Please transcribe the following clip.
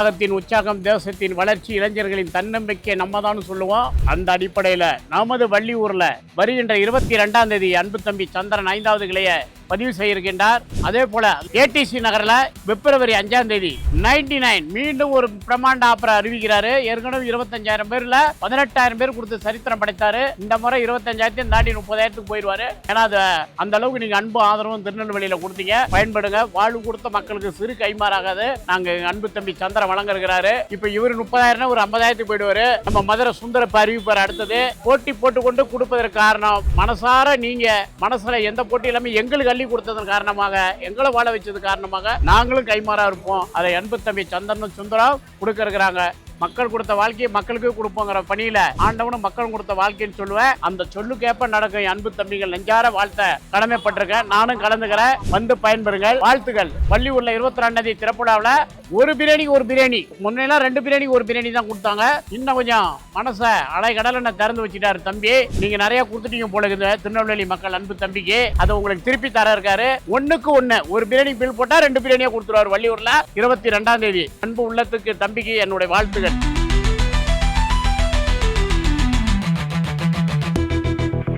உற்சாகத்தின் உற்சாகம் தேசத்தின் வளர்ச்சி இளைஞர்களின் தன்னம்பிக்கை நம்ம தான் சொல்லுவோம். அந்த அடிப்படையில நமது வள்ளியூர்ல வருகின்ற 22ஆம் தேதி அன்பு தம்பி சந்திரன் 5வது கிளைய பதிவு செய்திருக்கின்றார். அதே போல ஏடிசி நகர்ல பிப்ரவரி 5ஆம் தேதி 99 மீண்டும் ஒரு பிரமாண்ட ஆப்பரை அறிவிக்கிறாரு. ஏற்கனவே 25,000 பேர்ல 18,000 பேர் கொடுத்து சரித்திரம் படைத்தாரு. இந்த முறை 25,000 தாண்டி 30,000 போயிடுவாரு. ஏன்னா அந்த அளவுக்கு நீங்க அன்பு ஆதரவும் திருநெல்வேலியில கொடுத்தீங்க. பயன்படுங்க. வாழ்வு கொடுத்த மக்களுக்கு சிறு கைமாறாகாது. நாங்க அன்பு தம்பி சந்திரன் வழங்குகிறாரு. இப்ப இவரு 30,000 ஒரு 50,000 போயிடுவாரு. நம்ம மதுரை சுந்தரப்ப அறிவிப்பார். அடுத்தது போட்டி போட்டுக்கொண்டு கொடுப்பதற்கு காரணம் மனசார நீங்க மனசுல எந்த போட்டி இல்லாம எங்களுக்கு அள்ளி கொடுத்ததன் காரணமாக எங்களை வாழ வச்சது காரணமாக நாங்களும் கைமாறா இருப்போம். அதை அன்பு தம்பி சந்திரன் சுந்தரம் கொடுக்க இருக்கிறாங்க. மக்கள் கொடுத்த வாழ்க்கையை மக்களுக்கு கொடுப்போங்கிற பணியில ஆண்டவனும் மக்களும் கொடுத்த வாழ்க்கைன்னு சொல்லுவேன். அந்த சொல்லுக்கேற்ப நடக்கும் அன்பு தம்பிகள் நெஞ்சார வாழ்த்த கடமைப்பட்டிருக்கேன். நானும் கலந்துக்கிறேன். வந்து பயன்பெறுங்கள். வாழ்த்துக்கள். வள்ளியூர்ல 22ஆம் தேதி திறப்புடாவில் ஒரு பிரியாணி முன்னெல்லாம் 2 பிரியாணி ஒரு பிரியாணி தான் கொடுத்தாங்க. இன்னும் கொஞ்சம் மனசை அலை கடலை திறந்து வச்சுட்டாரு தம்பி. நீங்க நிறைய கொடுத்துட்டீங்க போல இருக்குது திருநெல்வேலி மக்கள் அன்பு தம்பிக்கு. அதை உங்களுக்கு திருப்பி தர இருக்காரு. 1க்கு 1 ஒரு பிரியாணி பில் போட்டா 2 பிரியாணியா கொடுத்துருவாரு வள்ளியூர்ல 22ஆம் தேதி. அன்பு உள்ளத்துக்கு தம்பிக்கு என்னுடைய வாழ்த்துக்கள்.